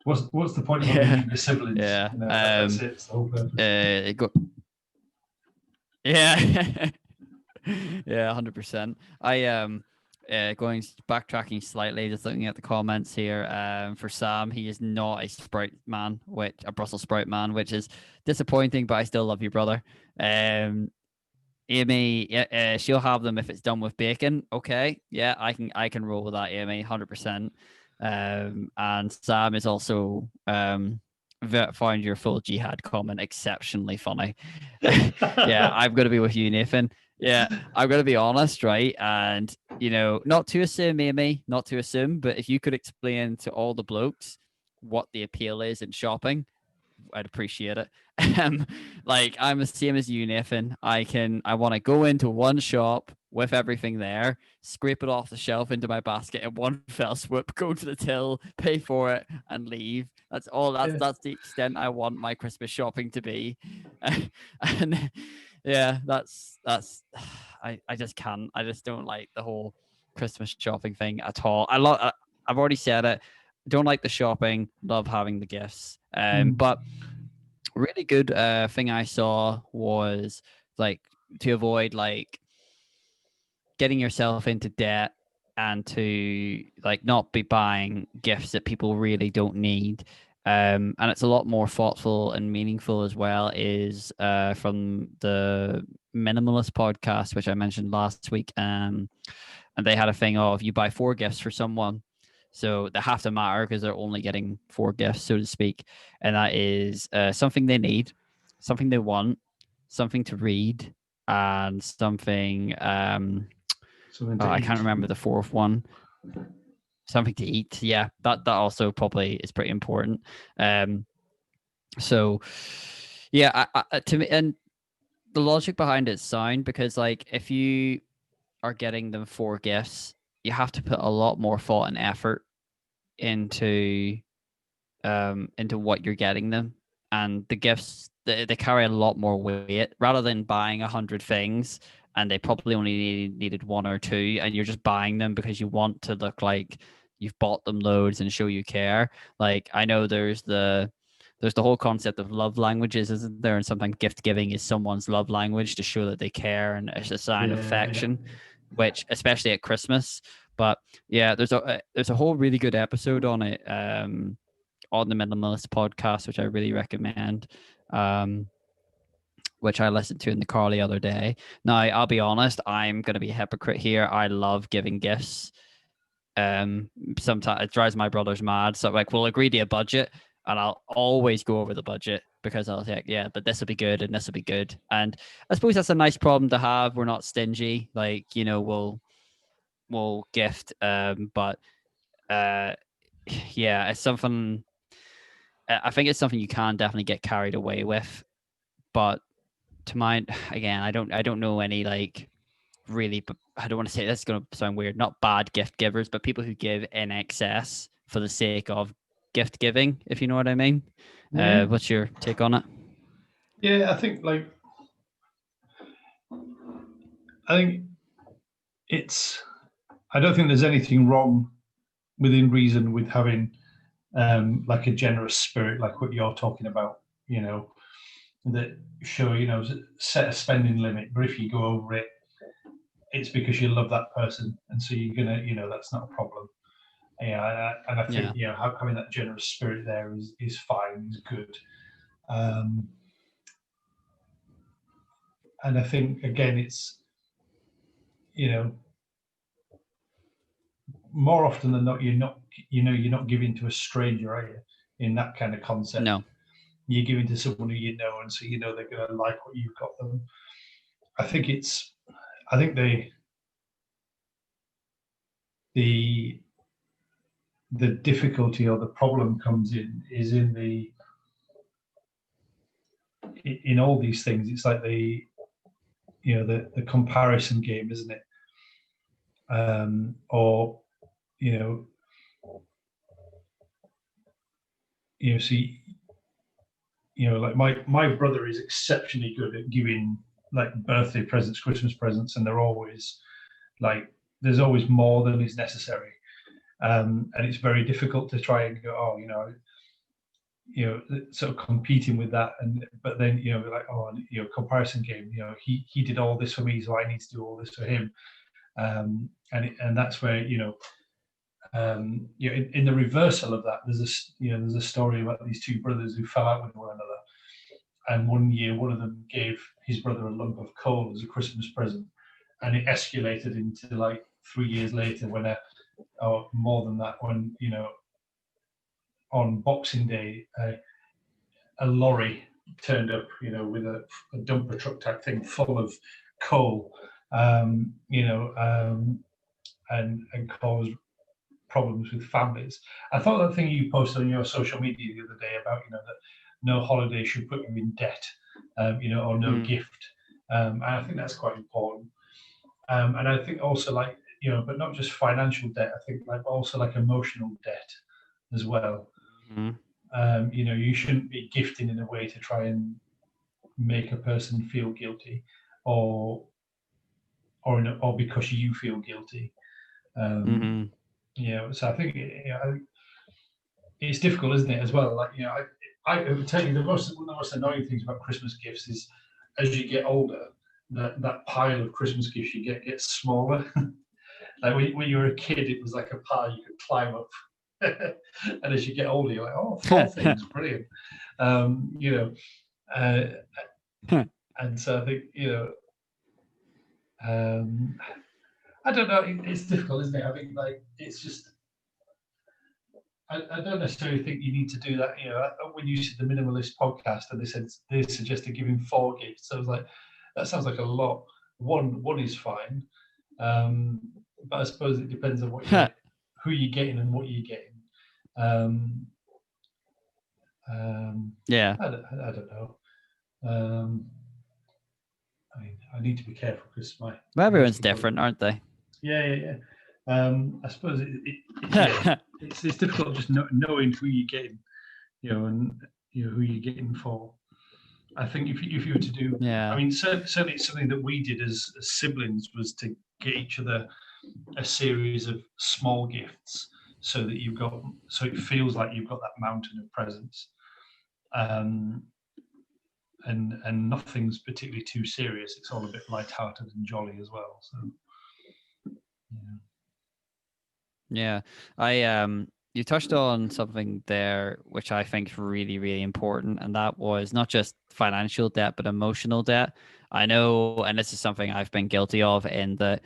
what's the point of meeting your siblings? Yeah, that's it. It's the whole purpose. Yeah, yeah, 100%. Going backtracking slightly, just looking at the comments here. For Sam, he is not a Brussels sprout man, which is disappointing. But I still love you, brother. Amy, she'll have them if it's done with bacon. Okay, yeah, I can roll with that, Amy, 100%. And Sam is also found your full jihad comment exceptionally funny. Yeah, I'm gonna be with you, Nathan. Yeah, I'm gonna be honest, right? And not to assume, Amy, not to assume, but if you could explain to all the blokes what the appeal is in shopping, I'd appreciate it. Like I'm the same as you, Nathan. I want to go into one shop with everything there, scrape it off the shelf into my basket in one fell swoop, go to the till, pay for it, and leave. That's all. That's the extent I want my Christmas shopping to be. And yeah, that's I just can't. I just don't like the whole Christmas shopping thing at all. I've already said it. Don't like the shopping. Love having the gifts. But really good thing I saw was like to avoid like getting yourself into debt and to like not be buying gifts that people really don't need. And it's a lot more thoughtful and meaningful as well, is from the Minimalist podcast, which I mentioned last week. And they had a thing of you buy 4 gifts for someone, so they have to matter because they're only getting 4 gifts, so to speak. And that is something they need, something they want, something to read, and something. I can't remember the 4th one. something to eat. Yeah, that also probably is pretty important. So yeah, to me, and the logic behind it's sound, because like if you are getting them 4 gifts, you have to put a lot more thought and effort into what you're getting them, and the gifts, they carry a lot more weight rather than buying 100 things and they probably only needed 1 or 2, and you're just buying them because you want to look like you've bought them loads and show you care. Like I know there's the whole concept of love languages, isn't there? And sometimes gift giving is someone's love language to show that they care and it's a sign of affection, which especially at Christmas. But yeah, there's a whole really good episode on it, on the Minimalist podcast, which I really recommend, which I listened to in the car the other day. Now, I'll be honest, I'm going to be a hypocrite here. I love giving gifts. Sometimes it drives my brothers mad. So like, we'll agree to a budget and I'll always go over the budget because I'll say, yeah, but this will be good and this will be good. And I suppose that's a nice problem to have. We're not stingy. Like, we'll gift. But yeah, it's something. I think it's something you can definitely get carried away with, but to mine, again, I don't know any like really. I don't want to say this is going to sound weird. Not bad gift givers, but people who give in excess for the sake of gift giving, if you know what I mean. What's your take on it? Yeah, I think it's. I don't think there's anything wrong within reason with having like a generous spirit, like what you're talking about. That sure, set a spending limit, but if you go over it, it's because you love that person, and so you're gonna, that's not a problem. Yeah, and I think having that generous spirit there is fine, is good. And I think again, it's more often than not, you're not giving to a stranger, are you? In that kind of concept, No, you're giving to someone who you know, and so they're going to like what you've got them. I think the difficulty or the problem comes in all these things. It's like the comparison game, isn't it? Or see, like my brother is exceptionally good at giving like birthday presents, Christmas presents, and they're always like there's always more than is necessary, and it's very difficult to try and go, sort of competing with that, but then like comparison game. He did all this for me, so I need to do all this for him, and that's where in the reversal of that, there's a story about these two brothers who fell out with one another, and one year one of them gave his brother a lump of coal as a Christmas present, and it escalated into like 3 years later when or more than that, when on Boxing Day a lorry turned up with a dumper truck type thing full of coal, and caused problems with families. I thought that thing you posted on your social media the other day about that no holiday should put you in debt, or no gift, and I think that's quite important. And I think also like but not just financial debt. I think like also like emotional debt as well. You shouldn't be gifting in a way to try and make a person feel guilty, or because you feel guilty. So I think it's difficult, isn't it? As well, like I would tell you one of the most annoying things about Christmas gifts is as you get older, that pile of Christmas gifts you get gets smaller. Like when you were a kid, it was like a pile you could climb up. And as you get older, you're like, oh, 4 things, brilliant. And so I think I don't know. It's difficult, isn't it? I mean, like it's just I don't necessarily think you need to do that. When you said the Minimalist podcast and they suggested giving 4 gifts, I was like, that sounds like a lot. One is fine, but I suppose it depends on who you're getting and what you're getting. Yeah. I don't know. I mean, I need to be careful because well, everyone's different, aren't they? Yeah. I suppose it's difficult just knowing who you're getting, and who you're getting for. I think if you were to do, I mean, certainly something that we did as siblings was to get each other a series of small gifts, so it feels like you've got that mountain of presents, and nothing's particularly too serious. It's all a bit light-hearted and jolly as well. So, yeah, you touched on something there which I think is really, really important, and that was not just financial debt but emotional debt. I know, and this is something I've been guilty of, in that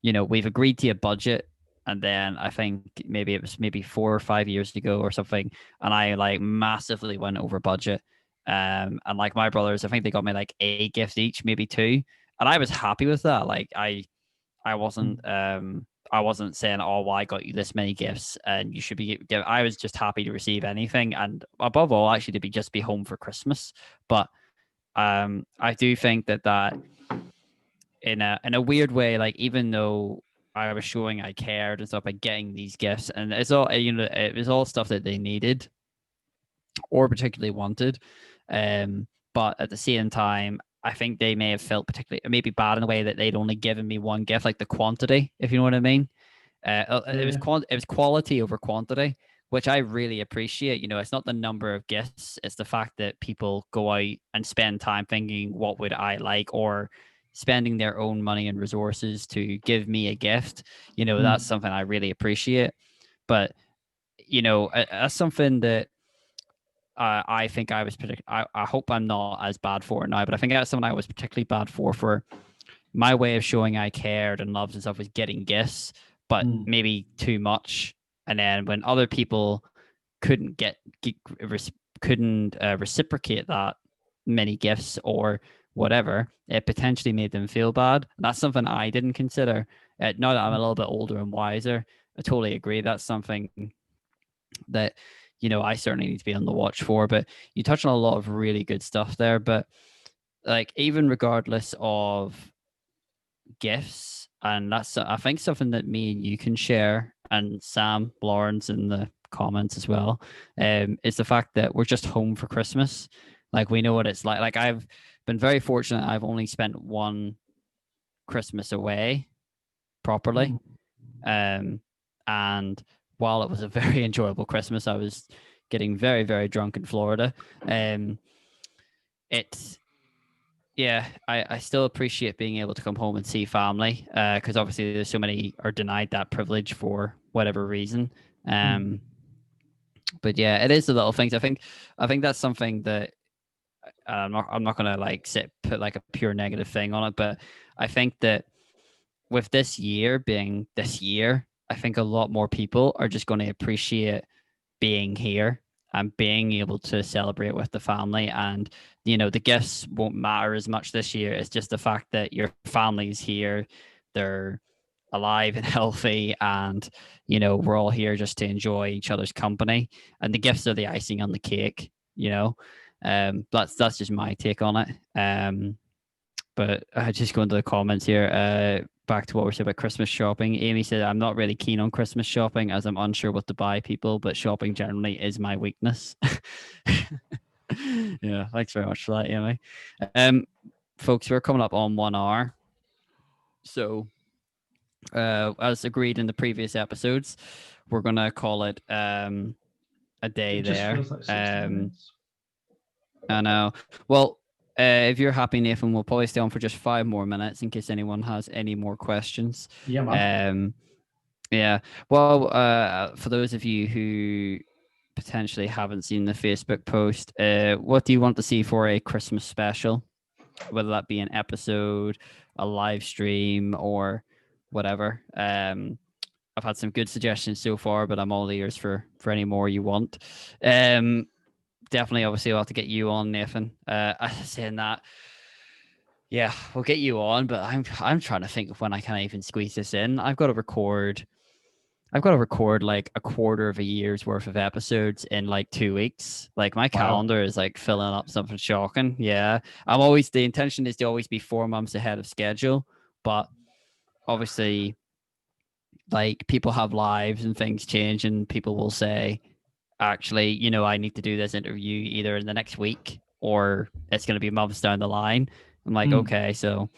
we've agreed to a budget, and then I think maybe it was 4 or 5 years ago or something, and I like massively went over budget. And like my brothers, I think they got me like a gift each, maybe two, and I was happy with that. Like I wasn't saying, oh, well, I got you this many gifts and you should be given. I was just happy to receive anything, and above all, actually, to just be home for Christmas. But I do think that in a weird way, like, even though I was showing I cared and stuff by getting these gifts, and it's all, it was all stuff that they needed or particularly wanted. But at the same time, I think they may have felt particularly maybe bad in a way that they'd only given me one gift, like the quantity, if you know what I mean. It was quality over quantity, which I really appreciate. It's not the number of gifts; it's the fact that people go out and spend time thinking, "What would I like?" or spending their own money and resources to give me a gift. That's something I really appreciate. But that's something that I think I was I hope I'm not as bad for it now, but I think that's something I was particularly bad for my way of showing I cared and loved and stuff was getting gifts, but maybe too much. And then when other people couldn't reciprocate that many gifts or whatever, it potentially made them feel bad. And that's something I didn't consider. Now that I'm a little bit older and wiser, I totally agree. That's something that I certainly need to be on the watch for. But you touched on a lot of really good stuff there. But like, even regardless of gifts, and that's, I think, something that me and you can share, and Sam Lawrence in the comments as well, is the fact that we're just home for Christmas. Like, we know what it's like. Like, I've been very fortunate. I've only spent one Christmas away properly. And while it was a very enjoyable Christmas, I was getting very, very drunk in Florida. I still appreciate being able to come home and see family, because obviously there's so many are denied that privilege for whatever reason. But yeah, it is the little things. I think that's something that I'm not gonna like put like a pure negative thing on it, but I think that with this year being this year, I think a lot more people are just going to appreciate being here and being able to celebrate with the family. And the gifts won't matter as much this year. It's just the fact that your family's here, they're alive and healthy, and we're all here just to enjoy each other's company, and the gifts are the icing on the cake. That's just my take on it. But just going to the comments here, back to what we said about Christmas shopping. Amy said, I'm not really keen on Christmas shopping as I'm unsure what to buy people, but shopping generally is my weakness. Yeah, thanks very much for that, Amy. Folks, we're coming up on 1 hour. So, as agreed in the previous episodes, we're going to call it a day there. Feels like I know. Well, if you're happy, Nathan, we'll probably stay on for just 5 more minutes in case anyone has any more questions. Yeah, man. Yeah. Well, for those of you who potentially haven't seen the Facebook post, what do you want to see for a Christmas special? Whether that be an episode, a live stream, or whatever. I've had some good suggestions so far, but I'm all ears for any more you want. Definitely, obviously, I'll have to get you on, Nathan. Saying that, yeah, we'll get you on, but I'm trying to think of when I can even squeeze this in. I've got to record I've got to record like a quarter of a year's worth of episodes in like 2 weeks. Like my Wow. calendar is like filling up something shocking. Yeah. the intention is to always be 4 months ahead of schedule, but obviously like people have lives and things change and people will say, actually, I need to do this interview either in the next week or it's going to be months down the line. I'm like, Mm. okay, so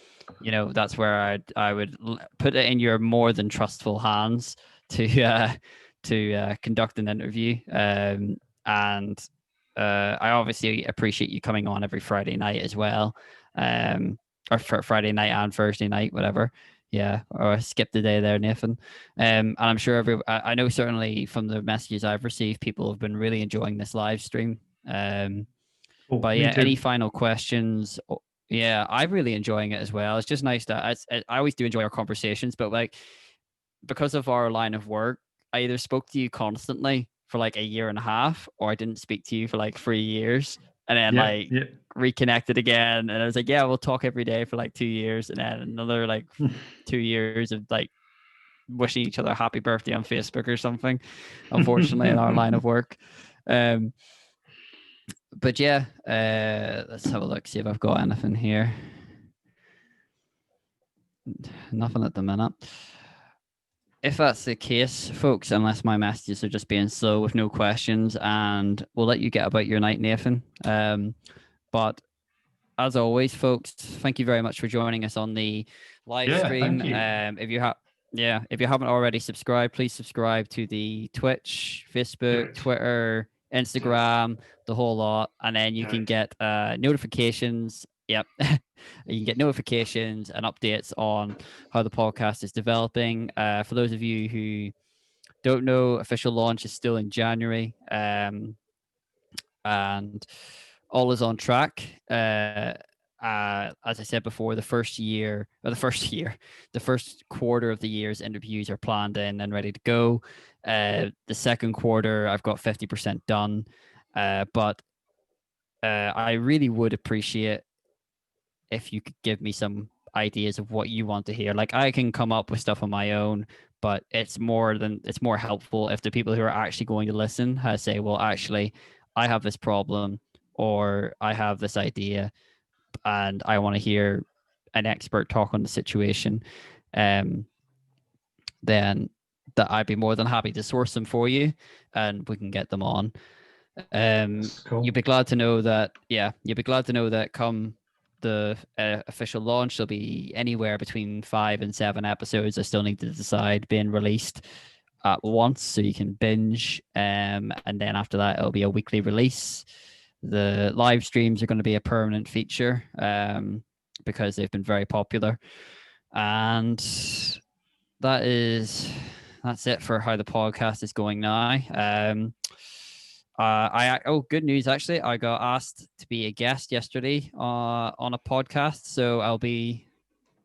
that's where I would put it in your more than trustful hands to conduct an interview. And I obviously appreciate you coming on every Friday night as well, or Friday night and Thursday night, whatever. Yeah, or skip the day there, Nathan. And I'm sure I know certainly from the messages I've received, people have been really enjoying this live stream. Cool. But Me yeah, any too. final questions? Yeah, I'm really enjoying it as well. It's just nice that I always do enjoy our conversations, but like because of our line of work, I either spoke to you constantly for like a year and a half, or I didn't speak to you for like 3 years, and then Yeah. like Yeah. reconnected again. And I was like, yeah, we'll talk every day for like 2 years, and then another like 2 years of like wishing each other happy birthday on Facebook or something. Unfortunately, in our line of work. Um, but yeah, let's have a look, see if I've got anything here. Nothing at the minute. If that's the case, folks, unless my messages are just being slow with no questions, and we'll let you get about your night, Nathan. But as always, folks, thank you very much for joining us on the live Yeah. stream. Thank you. If you haven't already subscribed, please subscribe to the Twitch, Do Facebook, it. Twitter, Instagram, the whole lot, and then you Do can it. get notifications. Yep, you can get notifications and updates on how the podcast is developing. For those of you who don't know, official launch is still in January, and all is on track. As I said before, the first quarter of the year's interviews are planned in and ready to go. The second quarter, I've got 50% done. But I really would appreciate if you could give me some ideas of what you want to hear. Like I can come up with stuff on my own, but it's more helpful if the people who are actually going to listen say, well, actually, I have this problem or I have this idea and I want to hear an expert talk on the situation. Then that I'd be more than happy to source them for you and we can get them on. Cool. You'll be glad to know that, come the official launch, there'll be anywhere between 5 and 7 episodes I still need to decide being released at once so you can binge. And then after that, it'll be a weekly release. The live streams are going to be a permanent feature because they've been very popular. And that's it for how the podcast is going now. Good news actually. I got asked to be a guest yesterday on a podcast, so I'll be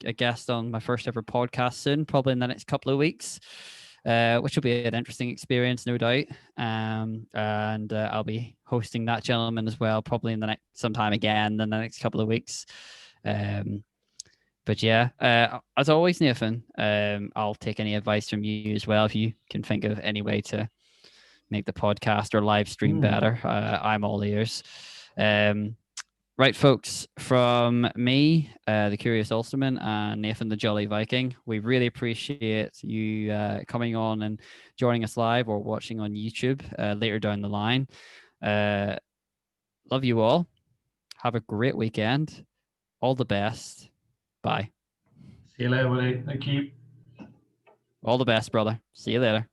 a guest on my first ever podcast soon, probably in the next couple of weeks, which will be an interesting experience, no doubt. And I'll be hosting that gentleman as well, probably sometime again in the next couple of weeks. But yeah, as always, Nathan, I'll take any advice from you as well if you can think of any way to make the podcast or live stream better. I'm all ears. Right, folks, from me, the Curious Ulsterman, and Nathan the Jolly Viking, we really appreciate you coming on and joining us live or watching on YouTube later down the line. Love you all. Have a great weekend. All the best. Bye. See you later, buddy. Thank you. All the best, brother. See you later.